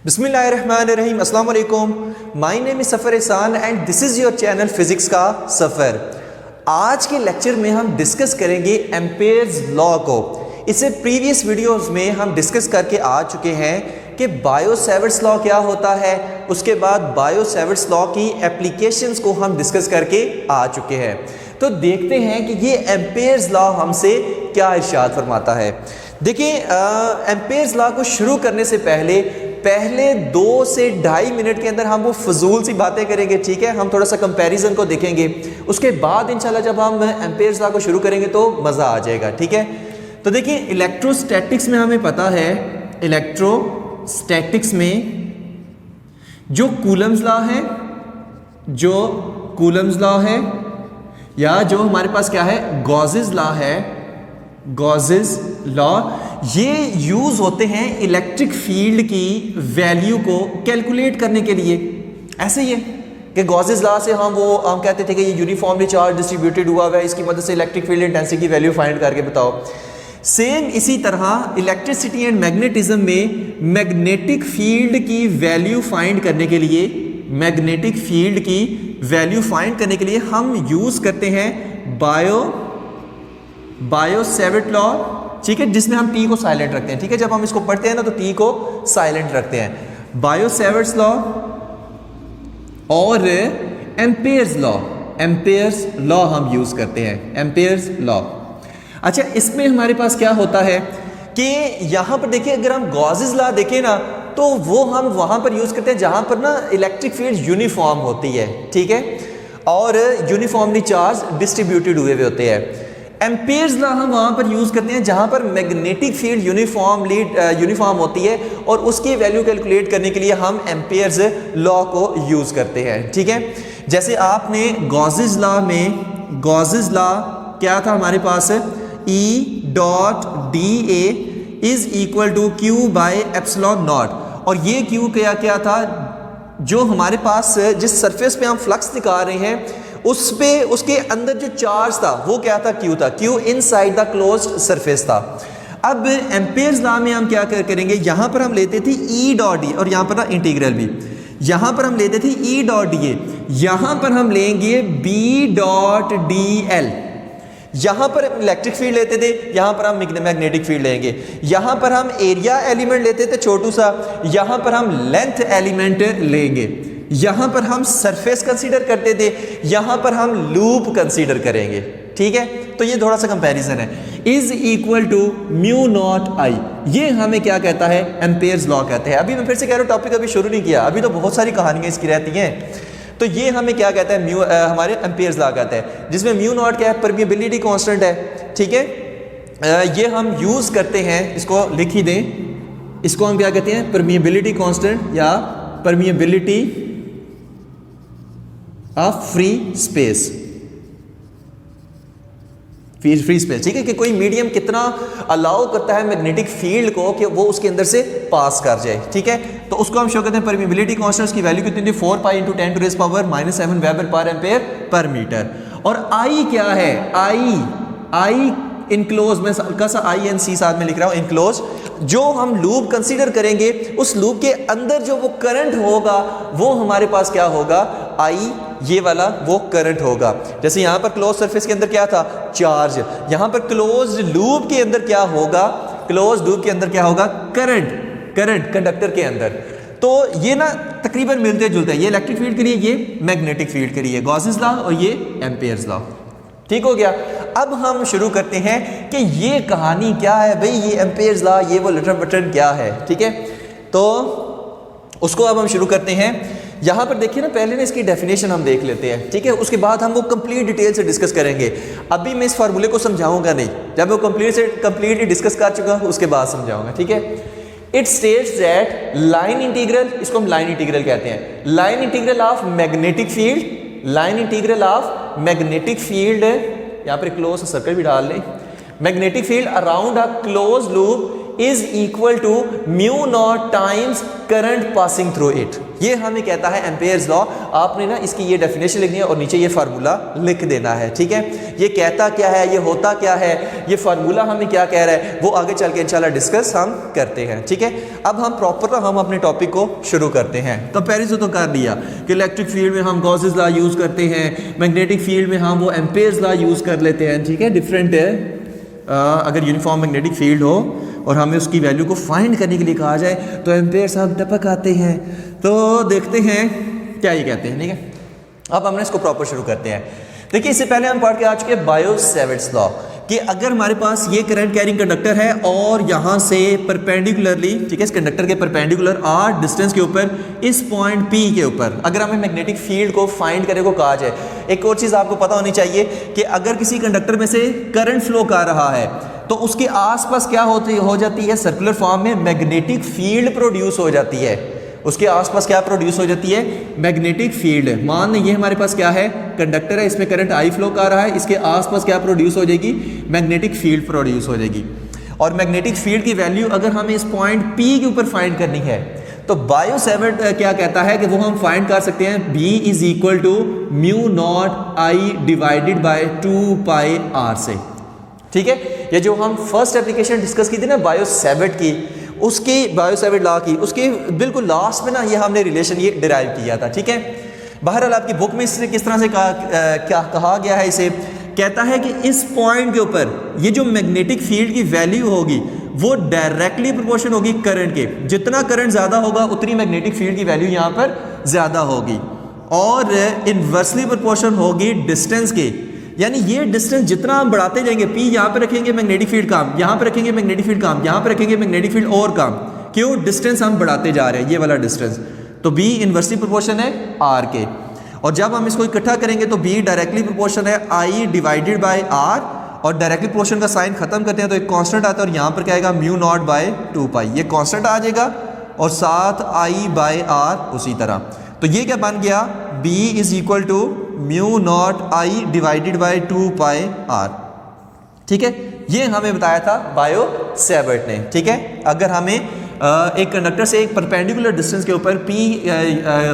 बिस्मिल्लाहिर्रहमानिर्रहीम, अस्सलाम वालेकुम। माय नेम इज़ सफ़र एहसान and this is your channel physics का सफ़र। आज के लेक्चर में हम डिस्कस करेंगे एम्पेयर्स लॉ को। इससे प्रीवियस वीडियोस में हम डिस्कस करके आ चुके हैं कि बायो-सैवर्ट्स लॉ क्या होता है। उसके बाद बायो-सैवर्ट्स लॉ की एप्लीकेशंस को हम डिस्कस करके आ चुके हैं। तो देखते हैं कि ये एम्पेयर्स लॉ हमसे क्या इरशाद फरमाता है। देखिए, एम्पेयर्स लॉ को शुरू करने से पहले 2 से 2.5 मिनट के अंदर हम वो फजूल सी बातें करेंगे, ठीक है। हम थोड़ा सा कंपैरिजन को देखेंगे, उसके बाद इंशाल्लाह जब हम एम्पेयर्स लॉ को शुरू करेंगे तो मज़ा आ जाएगा, ठीक है। तो देखिए, इलेक्ट्रोस्टैटिक्स में हमें पता है, इलेक्ट्रोस्टैटिक्स में जो कूलम्स लॉ है, या जो हमारे पास क्या है, गॉसेस लॉ है, गॉसेस लॉ, ये यूज होते हैं इलेक्ट्रिक फील्ड की वैल्यू को कैलकुलेट करने के लिए। ऐसे ही है कि गॉसेस लॉ से हम कहते थे कि ये यूनिफॉर्मली चार्ज डिस्ट्रीब्यूटेड हुआ है, इसकी मदद से इलेक्ट्रिक फील्ड इंटेंसिटी की वैल्यू फाइंड करके बताओ। सेम इसी तरह इलेक्ट्रिसिटी एंड मैग्नेटिज्म में मैग्नेटिक फील्ड की वैल्यू फाइंड करने के लिए, मैग्नेटिक फील्ड की वैल्यू फाइंड करने के लिए हम यूज करते हैं बायो-सैवर्ट लॉ, ठीक है, जिसमें हम टी को साइलेंट रखते हैं, ठीक है। जब हम इसको पढ़ते हैं ना तो टी को साइलेंट रखते हैं। बायो-सैवर्ट्स लॉ और एम्पेयर्स लॉ हम यूज करते हैं, एम्पेयर्स लॉ। अच्छा, इसमें हमारे पास क्या होता है कि यहां पर देखिए, अगर हम गॉसेस लॉ देखें ना तो वो हम वहां पर यूज करते हैं जहां पर ना इलेक्ट्रिक फील्ड यूनिफॉर्म होती है, ठीक है, और यूनिफॉर्मली चार्ज डिस्ट्रीब्यूटेड हुए होते हैं। एम्पेयर्स लॉ हम वहां पर यूज करते हैं जहां पर मैग्नेटिक फील्ड यूनिफॉर्म होती है, और उसकी वैल्यू कैलकुलेट करने के लिए हम एम्पेयर्स लॉ को यूज करते हैं, ठीक है। जैसे आपने गॉसेस लॉ क्या था हमारे पास, E.dA is equal to Q by epsilon not, और ये Q क्या था, जो हमारे पास जिस सरफेस पे हम फ्लक्स दिखा रहे हैं उस पे, उसके अंदर जो चार्ज था वो क्या था, Q था। Q inside the closed surface था। अब एम्पेयर्स लॉ में हम क्या करेंगे, यहां पर हम लेते थे E.D, और यहां पर ना इंटीग्रल भी, यहां पर हम लेते थे E.DA, यहां पर हम लेंगे B.DL। यहां पर इलेक्ट्रिक फील्ड लेते थे, यहां पर हम मैग्नेटिक फील्ड लेंगे। यहां पर हम एरिया एलिमेंट लेते थे छोटू सा, यहां पर हम लेंथ एलिमेंट लेंगे। यहां पर हम सरफेस कंसीडर करते थे, यहां पर हम लूप कंसीडर करेंगे, ठीक है। तो ये थोड़ा सा कंपैरिजन है। Is equal to mu not I, ये हमें क्या कहता है, एम्पेयर्स लॉ कहते हैं। अभी मैं फिर से कह रहा हूं, टॉपिक अभी शुरू नहीं किया, अभी तो बहुत सारी कहानियां इसकी रहती हैं। तो ये हमें क्या कहता है, हमारे एम्पेयर्स लॉ कहता है, जिसमें म्यू नॉट क्या है, परमिएबिलिटी कांस्टेंट है, ठीक है। ये हम यूज करते हैं, इसको लिख ही दें, इसको हम क्या कहते हैं, परमिएबिलिटी कांस्टेंट या परमिएबिलिटी ऑफ फ्री स्पेस, ठीक है, कि कोई मीडियम कितना अलाउ करता है मैग्नेटिक फील्ड को कि वो उसके अंदर से पास कर जाए, ठीक है। तो उसको हम शो करते हैं परमिएबिलिटी कांस्टेंट की वैल्यू कितनी थी, 4 pi into 10 to raise power -7 weber per ampere per metre. और आई क्या है, आई इनक्लोज, मैं हल्का सा INC साथ में लिख रहा हूं, इनक्लोज। जो हम लूप कंसीडर करेंगे, उस लूप के अंदर जो वो करंट होगा वो हमारे पास क्या होगा, आई, ये वाला वो करंट होगा। जैसे यहां पर क्लोज सरफेस के अंदर क्या था, चार्ज, यहां पर क्लोज लूप के अंदर क्या होगा, करंट कंडक्टर के अंदर। तो ये ना तकरीबन मिलते जुलते हैं, ये इलेक्ट्रिक फील्ड के लिए, ये मैग्नेटिक फील्ड के लिए, गॉसेस लॉ और ये एम्पेयर्स लॉ, ठीक हो गया। अब हम शुरू करते हैं कि ये कहानी क्या है भाई, ये एम्पेयर्स लॉ, ये वो लिटिल बटन क्या है, ठीक है। तो उसको अब हम शुरू करते हैं। यहां पर देखिए ना, पहले ना इसकी डेफिनेशन हम देख लेते हैं, ठीक है, उसके बाद हम वो कंप्लीट डिटेल से डिस्कस करेंगे। अभी मैं इस फार्मूले को समझाऊंगा नहीं, जब मैं कंप्लीटली डिस्कस कर चुका हूं उसके बाद समझाऊंगा, ठीक है। It states that line integral, इसको हम लाइन इंटीग्रल कहते हैं, line integral of magnetic field, यहां पर क्लोज सर्कल भी डाल लें, magnetic field around a close loop is equal to mu not times current passing through it. ये हमें कहता है एम्पेयर्स लॉ। आपने ना इसकी ये डेफिनेशन लिखनी है और नीचे ये फार्मूला लिख देना है, ठीक है। ये कहता क्या है, ये होता क्या है, ये फार्मूला हमें क्या कह रहा है, वो आगे चल के इंशाल्लाह डिस्कस हम करते हैं, ठीक है। अब हम प्रॉपर हम अपने टॉपिक को शुरू करते हैं। तो पहले से तो कर दिया कि इलेक्ट्रिक फील्ड में हम गॉसेस लॉ यूज़ करते हैं, मैग्नेटिक फील्ड में हम वो एम्पेयर्स लॉ यूज़ कर लेते हैं, ठीक है। डिफरेंट है, अगर यूनिफॉर्म मैग्नेटिक फील्ड हो और हमें उसकी वैल्यू को फाइंड करने के लिए कहा जाए तो एम्पेयर्स हम टपक आते हैं। तो देखते हैं क्या ये कहते हैं, ठीक है। अब हमने इसको प्रॉपर शुरू करते हैं। देखिए, इससे पहले हम पढ़ के आ चुके हैं बायो-सैवर्ट्स लॉ कि अगर हमारे पास ये करंट कैरिंग कंडक्टर है और यहाँ से परपेंडिकुलरली, ठीक है, इस कंडक्टर के परपेंडिकुलर r डिस्टेंस के ऊपर इस पॉइंट P के ऊपर अगर हमें मैग्नेटिक फील्ड को फाइंड करने को कहा जाए। एक और चीज़ आपको पता होनी चाहिए कि अगर किसी कंडक्टर में से करंट फ्लो कर रहा है तो उसके आसपास क्या हो जाती है, सर्कुलर फॉर्म में मैग्नेटिक फील्ड प्रोड्यूस हो जाती है। उसके आसपास क्या प्रोड्यूस हो जाती है, मैग्नेटिक फील्ड। मान लें ये हमारे पास क्या है, कंडक्टर है, इसमें करंट आई फ्लो कर रहा है, इसके आसपास क्या प्रोड्यूस हो जाएगी, मैग्नेटिक फील्ड प्रोड्यूस हो जाएगी। और मैग्नेटिक फील्ड की वैल्यू अगर हमें इस पॉइंट P के ऊपर फाइंड करनी है तो बायो-सैवर्ट क्या कहता है कि वो हम फाइंड कर सकते हैं B is equal to mu not I divided by 2 pi r से, ठीक है। ये जो हम फर्स्ट एप्लीकेशन डिस्कस की थी ना बायो-सैवर्ट की, उसकी बायो-सैवर्ट लॉ की, उसके बिल्कुल लास्ट में ना ये हमने रिलेशन ये डिराइव किया था, ठीक है। बहरहाल आपकी बुक में इससे किस तरह से क्या कहा गया है, इसे कहता है कि इस पॉइंट के ऊपर ये जो मैग्नेटिक फील्ड की वैल्यू होगी वो डायरेक्टली प्रोपोर्शन होगी करंट के। जितना करंट ज़्यादा होगा उतनी मैग्नेटिक फील्ड की वैल्यू यहाँ पर ज़्यादा होगी, और इन्वर्सली प्रोपोर्शन होगी डिस्टेंस के। यानी ये डिस्टेंस जितना हम बढ़ाते जाएंगे, P यहाँ पे रखेंगे मैग्नेटिक फील्ड काम, यहाँ पे रखेंगे मैग्नेटिक फील्ड काम, यहाँ पे रखेंगे मैग्नेटिक फील्ड और काम, क्यों, डिस्टेंस हम बढ़ाते जा रहे हैं, ये वाला डिस्टेंस। तो B इन्वर्सली प्रोपोर्शन है R के, और जब हम इसको इकट्ठा करेंगे तो B डायरेक्टली प्रोपोर्शन है I डिवाइडेड बाय R, और डायरेक्टली प्रोपोर्शन का साइन खत्म करते हैं तो एक कांस्टेंट आता है, और यहाँ पर क्या आएगा, म्यू नॉट बाय 2 पाई, ये कांस्टेंट आ जाएगा, और साथ I बाय R उसी तरह। तो ये क्या बन गया, B is equal to mu not I divided by 2 pi r, ठीक है। ये हमें बताया था बायो-सैवर्ट ने, ठीक है। अगर हमें एक कंडक्टर से एक परपेंडिकुलर डिस्टेंस के ऊपर P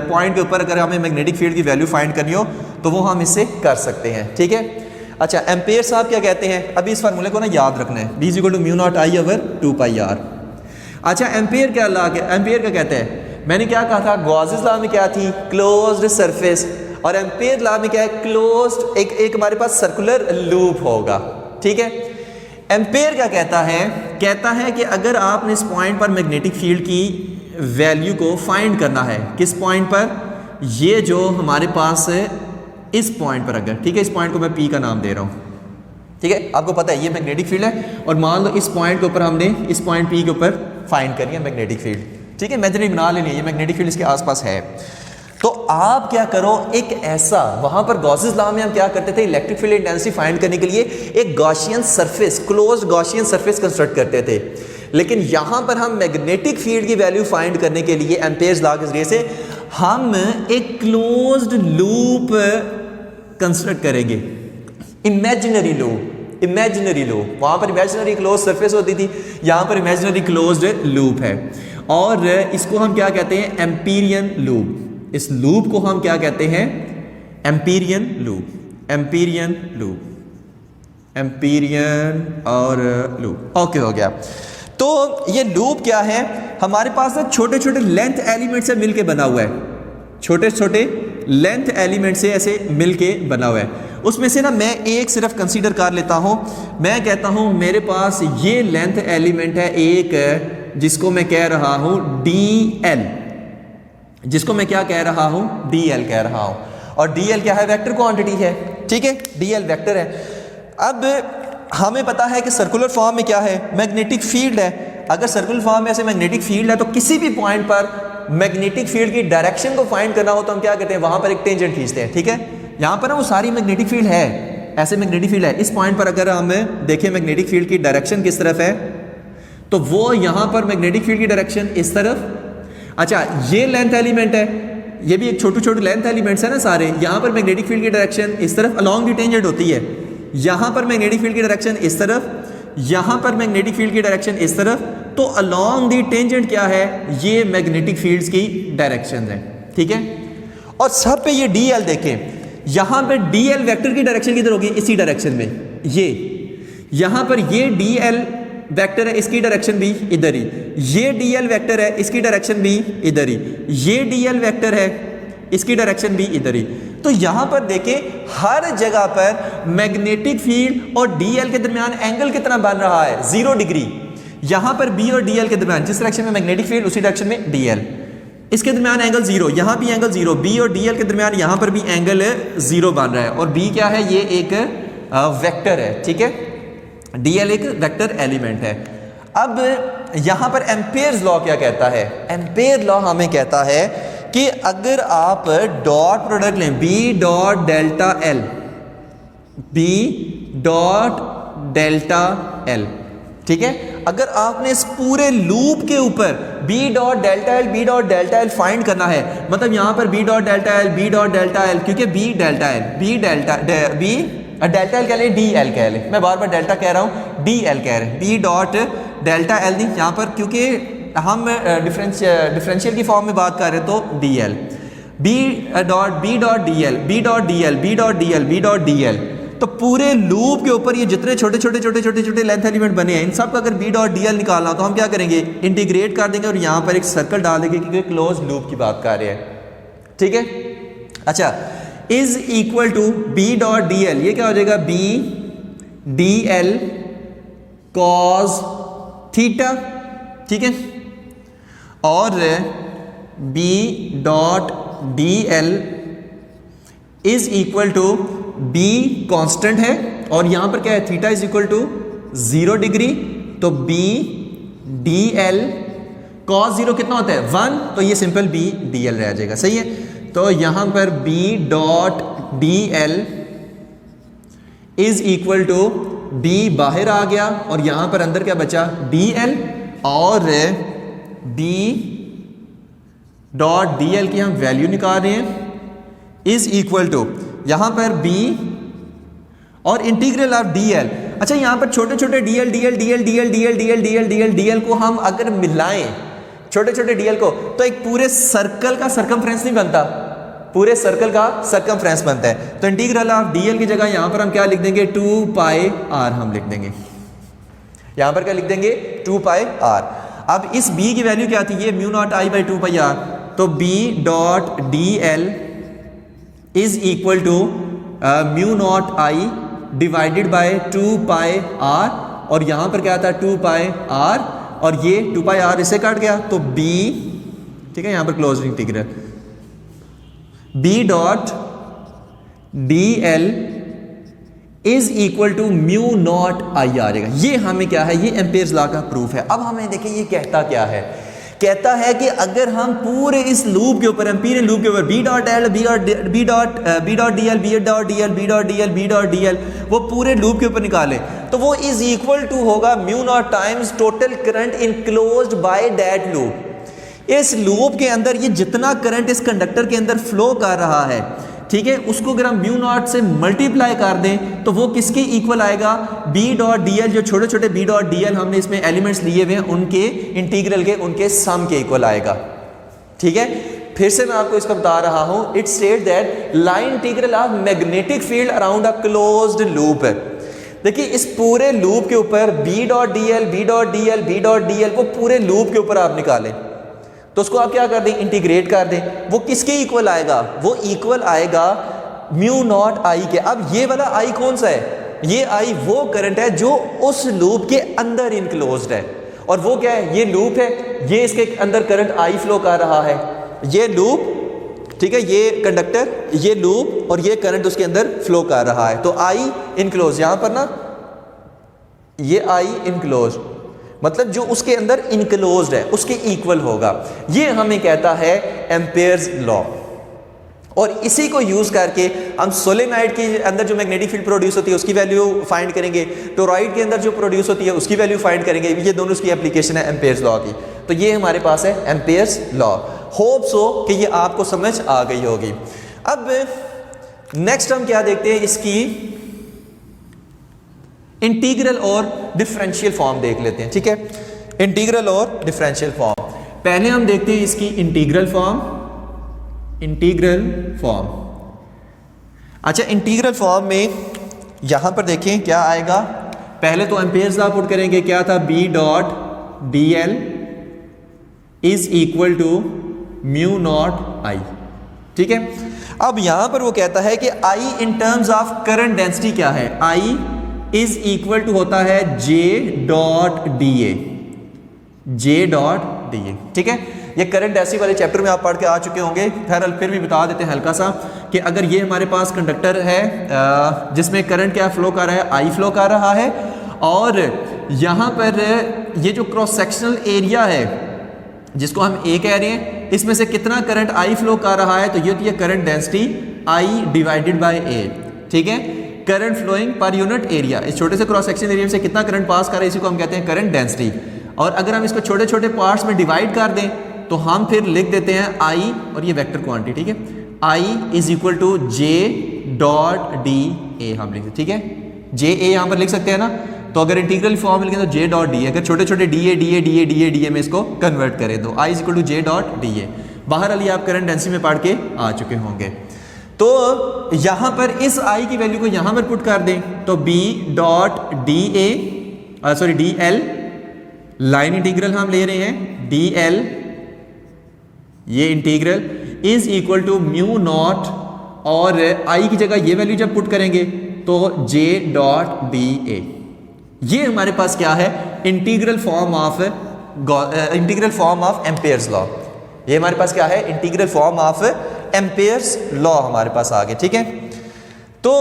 पॉइंट के ऊपर अगर हमें मैग्नेटिक फील्ड की वैल्यू फाइंड करनी हो तो वो हम इससे कर सकते हैं, ठीक है। अच्छा, एम्पेयर साहब क्या कहते हैं, अभी इस फार्मूले को ना याद रखना है, B is equal to mu not I over 2 pi r। अच्छा, एम्पेयर क्या लॉ, एम्पेयर क्या कहते हैं, मैंने क्या कहा था, गॉसेस लॉ में क्या थी, क्लोज्ड सरफेस, और एम्पेयर लॉ में क्या है, क्लोज्ड एक हमारे पास सर्कुलर लूप होगा, ठीक है। एम्पेयर क्या कहता है कि अगर आपने इस पॉइंट पर मैग्नेटिक फील्ड की वैल्यू को फाइंड करना है, किस पॉइंट पर, ये जो हमारे पास है इस पॉइंट पर, अगर, ठीक है, इस पॉइंट को मैं P का नाम दे रहा हूँ, ठीक है। आपको पता है ये मैग्नेटिक फील्ड है, और मान लो इस पॉइंट के ऊपर हमने इस पॉइंट P के ऊपर फाइंड करनी है मैग्नेटिक फील्ड, ठीक है। इमेजिनरी बना लेनी है, ये मैग्नेटिक फील्ड इसके आसपास है। तो आप क्या करो, एक ऐसा, वहां पर गॉसेस लॉ में हम क्या करते थे, इलेक्ट्रिक फील्ड इंटेंसिटी फाइंड करने के लिए एक Gaussian surface, closed Gaussian surface construct करते थे। लेकिन यहां पर हम मैग्नेटिक फील्ड की वैल्यू फाइंड करने के लिए एम्पेयर्स लॉ के जरिए से हम एक क्लोज्ड लूप कंस्ट्रक्ट करेंगे, इमेजिनरी लूप। वहां पर इमेजिनरी क्लोज सरफेस होती थी, यहां पर इमेजिनरी क्लोज्ड लूप है, और इसको हम क्या कहते हैं, एम्पीरियन लूप। इस लूप को हम क्या कहते हैं, एम्पीरियन और लूप। ओके, हो गया। तो ये लूप क्या है, हमारे पास छोटे छोटे लेंथ एलिमेंट से मिलके बना हुआ है, छोटे छोटे लेंथ एलिमेंट से ऐसे मिलके बना हुआ है। उसमें से ना मैं एक सिर्फ कंसीडर कर लेता हूं, मैं कहता हूं मेरे पास ये लेंथ एलिमेंट है एक, जिसको मैं कह रहा हूं DL, जिसको मैं क्या कह रहा हूं, DL कह रहा हूं, और DL क्या है, वेक्टर क्वांटिटी है, ठीक है, DL वेक्टर है। अब हमें पता है कि सर्कुलर फॉर्म में क्या है, मैग्नेटिक फील्ड है। अगर सर्कुलर फॉर्म में ऐसे मैग्नेटिक फील्ड है तो किसी भी पॉइंट पर मैग्नेटिक फील्ड की डायरेक्शन को फाइंड करना हो तो हम क्या करते हैं, वहां पर एक टेंजेंट खींचते हैं, ठीक है। यहां पर ना वो सारी मैग्नेटिक फील्ड है, ऐसे मैग्नेटिक फील्ड है। इस पॉइंट पर अगर हम देखें मैग्नेटिक फील्ड की डायरेक्शन किस तरफ है, तो वो यहां पर मैग्नेटिक फील्ड की डायरेक्शन इस तरफ। अच्छा, ये लेंथ एलिमेंट है, ये भी एक छोटे छोटे लेंथ एलिमेंट्स है ना सारे, यहां पर मैग्नेटिक फील्ड की डायरेक्शन इस तरफ अलोंग द टेंजेंट होती है, यहां पर मैग्नेटिक फील्ड की डायरेक्शन इस तरफ, यहां पर मैग्नेटिक फील्ड की डायरेक्शन इस तरफ, तो अलोंग दी टेंजेंट क्या है, ये मैग्नेटिक फील्ड्स की डायरेक्शन है, ठीक है। और सब पे ये डीएल देखें, यहां पे डीएल वेक्टर की डायरेक्शन किधर होगी, इसी डायरेक्शन में। ये यहां पर ये डीएल वेक्टर है, इसकी डायरेक्शन भी इधर ही। ये डीएल वेक्टर है, इसकी डायरेक्शन भी इधर ही। ये डीएल वेक्टर है, इसकी डायरेक्शन भी इधर ही। तो यहां पर देखें हर जगह पर मैग्नेटिक फील्ड और डीएल के दरमियान एंगल कितना बन रहा है, 0 डिग्री। यहां पर बी और डीएल के दरमियान, जिस डायरेक्शन में मैग्नेटिक फील्ड उसी डायरेक्शन में डीएल, इसके दरमियान एंगल 0, यहां भी एंगल 0, बी और डीएल के दरमियान यहां पर भी एंगल 0 बन रहा है। और बी क्या है, ये एक वेक्टर है, ठीक है। डीएल एक वेक्टर एलिमेंट है। अब यहां पर एम्पेयर्स लॉ क्या कहता है, एम्पेयर लॉ हमें कहता है कि अगर आप डॉट प्रोडक्ट लें, B dot delta L, B dot delta L, ठीक है। अगर आपने इस पूरे लूप के ऊपर B dot delta L find करना है, मतलब यहां पर बी डॉट डेल्टा एल, क्योंकि बी डेल्टा एल कह लें, डी एल कह लें, मैं बार बार डेल्टा कह रहा हूं, डी एल कह रहे हैं, बी डॉट डेल्टा एल नहीं यहां पर, क्योंकि हम डिफरेंशियल की फॉर्म में बात कर रहे हैं, तो D L, B dot D L. तो पूरे लूप के ऊपर ये जितने छोटे लेंथ एलिमेंट बने हैं, इन सब का अगर बी डॉट डी एल निकालना तो हम क्या करेंगे, इंटीग्रेट कर देंगे और यहाँ पर एक सर्कल डाल देंगे, क्योंकि क्लोज लूप की बात कर रहे हैं, ठीक है। अच्छा, is equal to B dot D L, ये क्या हो जाएगा, B D L cos theta, ठीक है। और B dot D L is equal to, B constant है और यहां पर क्या है, theta is equal to 0 degree, तो बी डी एल कॉस 0 कितना होता है, 1, तो ये सिंपल बी डी एल रह जाएगा, सही है। तो यहां पर B dot D L is equal to, B बाहर आ गया और यहां पर अंदर क्या बचा, डी एल, और बी डॉट डी एल की हम वैल्यू निकाल रहे हैं, इज इक्वल टू यहां पर b और इंटीग्रल ऑफ dl। अच्छा, यहां पर छोटे dl को हम अगर मिलाएं, छोटे dl को, तो एक पूरे सर्कल का सर्कमफ्रेंस नहीं बनता, पूरे सर्कल का सर्कमफ्रेंस बनता है। तो इंटीग्रल ऑफ dl की जगह यहां पर हम क्या लिख देंगे, 2 पाई r हम लिख देंगे, यहां पर क्या लिख देंगे, 2 पाई r। अब इस b की वैल्यू क्या थी, ये mu not I by 2 pi r, तो b dot dl is equal to mu not I divided by 2 pi R, और यहां पर क्या था, 2 पाई आर, और ये 2 पाई आर इससे कट गया, तो b, ठीक है, यहां पर close integral, b dot D L is equal to mu not I आ जाएगा। ये हमें क्या है, ये एम्पेयर्स लॉ का प्रूफ है। अब हमें देखें ये कहता क्या है, कहता है कि अगर हम पूरे इस लूप के ऊपर, एम्पीरियल लूप के ऊपर B dot L, B dot D L, वो पूरे लूप के ऊपर निकालें, तो वो इज इक्वल टू होगा mu not times total current enclosed by that loop. इस लूप के अंदर ये जितना करंट इस कंडक्टर के अंदर फ्लो कर रहा है, ठीक है, उसको अगर हम म्यू नॉट से मल्टीप्लाई कर दें तो वो किसके इक्वल आएगा, बी डॉट डी एल, जो छोटे बी डॉट डी एल हमने इसमें एलिमेंट्स लिए हुए हैं, उनके इंटीग्रल के, उनके सम के इक्वल आएगा, ठीक है। फिर से मैं आपको इसका बता रहा हूं, it state that line integral of magnetic field around a closed loop. देखिए इस पूरे लूप के ऊपर बी डॉट डी एल, वो पूरे लूप के ऊपर आप निकालें, तो उसको आप क्या कर दें, इंटीग्रेट कर दें, वो किसके इक्वल आएगा, वो इक्वल आएगा म्यू नॉट आई के। अब ये वाला आई कौन सा है, ये आई वो करंट है जो उस लूप के अंदर इनक्लोज्ड है, और वो क्या है, ये लूप है, ये इसके अंदर करंट आई फ्लो कर रहा है, ये लूप, ठीक है, ये कंडक्टर, ये लूप, और ये करंट उसके अंदर फ्लो कर रहा है, तो आई इनक्लोज, यहां पर ना ये आई इनक्लोज, मतलब जो उसके अंदर इनक्लोज्ड है उसके इक्वल होगा। ये हमें कहता है एम्पेयर्स लॉ, और इसी को यूज करके हम सोलेनॉइड के अंदर जो मैग्नेटिक फील्ड प्रोड्यूस होती है उसकी वैल्यू फाइंड करेंगे, टोरॉइड के अंदर जो प्रोड्यूस होती है उसकी वैल्यू फाइंड करेंगे। ये दोनों उसकी एप्लीकेशन है एम्पेयर्स लॉ की। तो ये हमारे पास है एम्पेयर्स लॉ। होप सो कि ये आपको समझ आ गई होगी। अब नेक्स्ट हम क्या देखते हैं, इसकी इंटीग्रल और डिफरेंशियल फॉर्म देख लेते हैं, ठीक है। इंटीग्रल और डिफरेंशियल फॉर्म पहले हम देखते हैं इसकी इंटीग्रल फॉर्म। इंटीग्रल फॉर्म, अच्छा इंटीग्रल फॉर्म में यहां पर देखें क्या आएगा। पहले तो एम्पेयर्स लॉ पुट करेंगे, क्या था, B dot dl is equal to mu not I, ठीक है। अब यहां पर वो कहता है कि I in terms of current density क्या है, I इज इक्वल टू होता है J dot dA, J dot dA, ठीक है। ये करंट डेंसिटी वाले चैप्टर में आप पढ़ के आ चुके होंगे, फिर भी बता देते हैं हल्का सा कि अगर ये हमारे पास कंडक्टर है जिसमें करंट क्या फ्लो कर रहा है, I फ्लो कर रहा है, और यहाँ पर ये जो क्रॉस सेक्शनल एरिया है जिसको हम A कह रहे हैं, इसमें से कितना करंट I फ्लो कर रहा है, तो ये होती है current density I divided by A, ठीक है। Current flowing per unit area, इस छोटे से क्रॉस सेक्शन एरिया से कितना करंट पास कर रहा है, इसी को हम कहते हैं करंट डेंसिटी। और अगर हम इसको छोटे छोटे पार्ट्स में डिवाइड कर दें तो हम फिर लिख देते हैं I, और ये वेक्टर क्वांटिटी, ठीक है, I is equal to J dot D A हम लिख, ठीक है, J A यहाँ पर लिख सकते हैं ना। तो अगर इंटीग्रल फॉर्म लिखें तो J डॉट डी, अगर छोटे छोटे DA में इसको कन्वर्ट करें तो I is equal to J dot D A. बाहर वाली आप करंट डेंसिटी में पढ़ के आ चुके होंगे। तो यहाँ पर इस I की वैल्यू को यहाँ पर पुट कर दें तो B dot D L, line integral हम ले रहे हैं, DL ये integral is equal to mu not, और I की जगह ये वैल्यू जब पुट करेंगे तो J डॉट डी ए। ये हमारे पास क्या है, integral form of Ampere's law. ये हमारे पास क्या है, integral form of Ampere's law हमारे पास आ गए, ठीक है। तो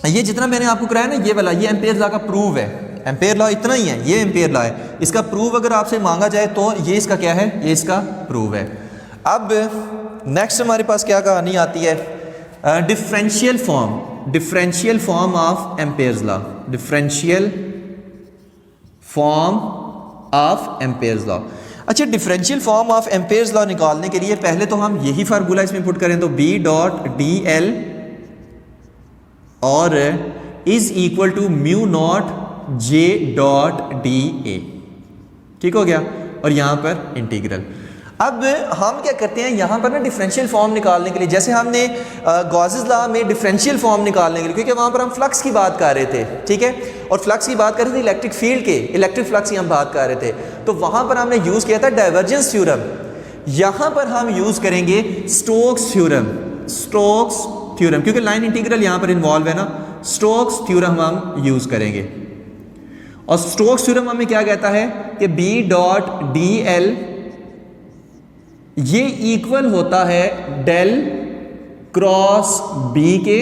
ये जितना मैंने आपको कराया ना, ये वाला, ये एम्पेयर्स लॉ का प्रूव है। एम्पेयर लॉ इतना ही है, ये एम्पेयर लॉ है। इसका प्रूव अगर आपसे मांगा जाए तो ये इसका क्या है, ये इसका प्रूव है। अब नेक्स्ट हमारे पास क्या कहानी आती है, differential form of Ampere's law, differential form of Ampere's law. अच्छा, differential form of Ampere's law निकालने के लिए पहले तो हम यही फार्मूला इसमें पुट करें तो B डॉट डी एल और is equal to mu not J dot D A, ठीक हो गया। और यहाँ पर इंटीग्रल। अब हम क्या करते हैं यहाँ पर ना, डिफरेंशियल फॉर्म निकालने के लिए, जैसे हमने गॉसेस लॉ में डिफरेंशियल फॉर्म निकालने के लिए, क्योंकि वहाँ पर हम फ्लक्स की बात कर रहे थे, ठीक है, और फ्लक्स की बात कर रहे थे इलेक्ट्रिक फील्ड के, इलेक्ट्रिक फ्लक्स की हम बात कर रहे थे, तो वहाँ पर हमने यूज़ किया था डाइवर्जेंस थ्योरम। यहाँ पर हम यूज़ करेंगे स्टोक्स थ्योरम, क्योंकि लाइन इंटीग्रल यहाँ पर इन्वॉल्व है ना, स्टोक्स थ्योरम हम यूज़ करेंगे। और स्टोक्स थ्योरम हमें क्या कहता है कि B डॉट डी एल ये इक्वल होता है डेल क्रॉस B के,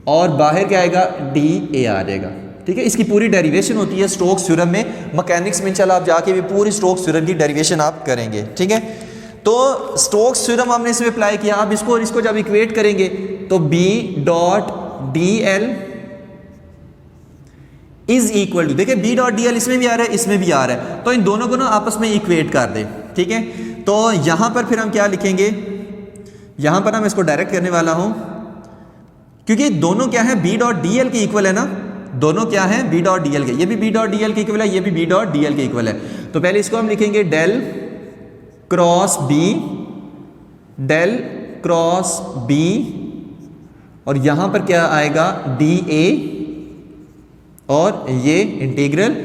और बाहर क्या आएगा, डी ए आ जाएगा, ठीक है। इसकी पूरी डेरिवेशन होती है स्टोक्स थ्योरम में, मैकेनिक्स में इंशाल्लाह आप जाके भी पूरी स्टोक्स थ्योरम की डेरिवेशन आप करेंगे, ठीक है। तो स्टोक्स थ्योरम हमने इसमें अप्लाई किया। अब इसको और इसको जब इक्वेट करेंगे तो B dot D L is equal to, देखिए B डॉट डी एल इसमें भी आ रहा है, इसमें भी आ रहा है, तो इन दोनों को ना आपस में इक्वेट कर दें, ठीक है। तो यहां पर फिर हम क्या लिखेंगे, यहां पर मैं इसको डायरेक्ट करने वाला हूं, क्योंकि दोनों क्या है, B डॉट डी एल के इक्वल है ना, दोनों क्या है, B डॉट डी एल के, ये भी B डॉट डी एल के इक्वल है, ये भी B डॉट डी एल के इक्वल है। तो पहले इसको हम लिखेंगे डेल क्रॉस B, और यहां पर क्या आएगा, डी ए, और ये इंटीग्रल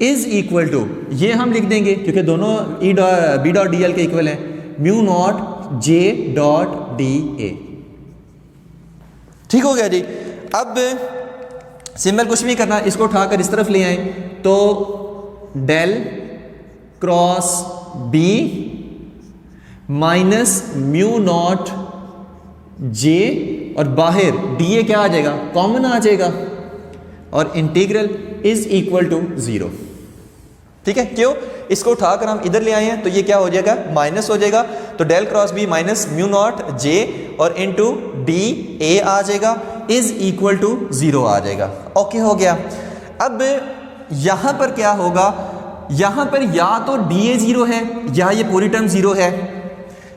इज इक्वल टू, ये हम लिख देंगे क्योंकि दोनों B डॉट डी एल के इक्वल है, mu not J dot D A, ठीक हो गया जी। अब सिंबल कुछ भी करना, इसको उठाकर इस तरफ ले आए तो del cross B minus mu not J, और बाहर डी ए क्या आ जाएगा, कॉमन आ जाएगा, और इंटीग्रल इज इक्वल टू 0, ठीक है। क्यों, इसको उठाकर हम इधर ले आए हैं तो ये क्या हो जाएगा, माइनस हो जाएगा, तो del cross B minus mu not J और इनटू डी ए आ जाएगा, इज इक्वल टू 0 आ जाएगा। ओके हो गया। अब यहां पर क्या होगा, यहां पर या तो डी ए 0 है या ये पूरी टर्म 0 है।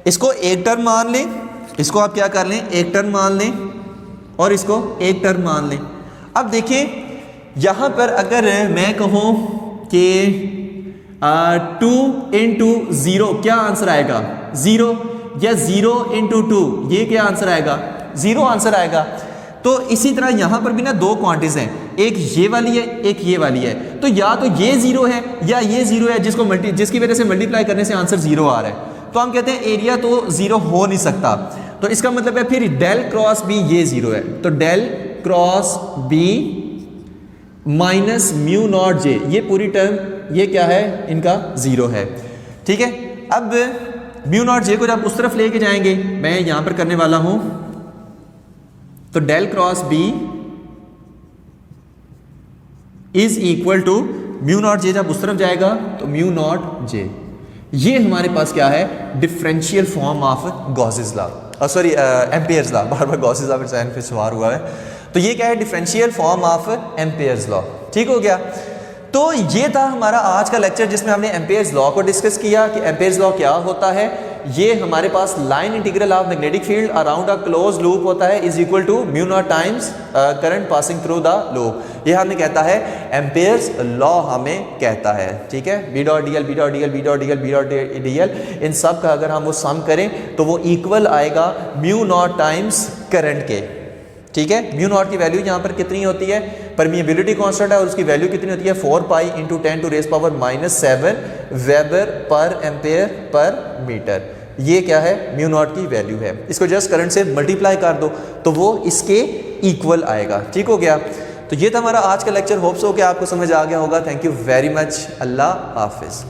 इसको एक टर्म मान लें, इसको आप क्या कर लें, एक टर्म मान लें, और इसको एक टर्म मान लें। अब देखिए यहाँ पर अगर मैं कहूँ कि 2 इंटू 0 क्या आंसर आएगा 0, या 0 इंटू 2 ये क्या आंसर आएगा 0 आंसर आएगा। तो इसी तरह यहाँ पर भी ना दो क्वांटिटीज हैं, एक ये वाली है एक ये वाली है, तो या तो ये 0 है या ये 0 है जिसकी वजह से मल्टीप्लाई करने से आंसर 0 आ रहा है। तो हम कहते हैं एरिया तो 0 हो नहीं सकता, तो इसका मतलब है फिर डेल क्रॉस बी ये 0 है, तो del cross B minus mu not J, ये पूरी टर्म ये क्या है इनका 0 है। ठीक है, अब म्यू नॉट जे को जब उस तरफ लेके जाएंगे, मैं यहां पर करने वाला हूं, तो del cross B is equal to mu not J, जब उस तरफ जाएगा तो म्यू नॉट जे। ये हमारे पास क्या है differential form of Gauss's law, sorry Ampere's law, bar bar Gauss's law पे सवार हुआ है। तो ये क्या है differential form of Ampere's law. ठीक हो गया, तो ये था हमारा आज का लेक्चर जिसमें हमने एम्पियर्स लॉ को डिस्कस किया कि एम्पियर्स लॉ क्या होता है। ये हमारे पास line integral of magnetic field around a close loop होता है is equal to mu not times current passing through the loop. ये हमें कहता है एम्पियर्स लॉ हमें कहता है। ठीक है, B dot D L B dot D L B dot D L B dot D l, इन सब का अगर हम वो सम करें तो वो इक्वल आएगा म्यू नॉट टाइम्स करंट के। ठीक है, म्यू नॉट की वैल्यू यहाँ पर कितनी होती है, परमिएबिलिटी कांस्टेंट है और उसकी वैल्यू कितनी होती है 4 pi into 10 to raise power -7 weber per ampere per metre. ये क्या है म्यू नॉट की वैल्यू है। इसको जस्ट करंट से मल्टीप्लाई कर दो तो वो इसके इक्वल आएगा। ठीक हो गया, तो ये था हमारा आज का लेक्चर। होप्स हो कि आपको समझ आ गया होगा। Thank you very much, Allah Hafiz.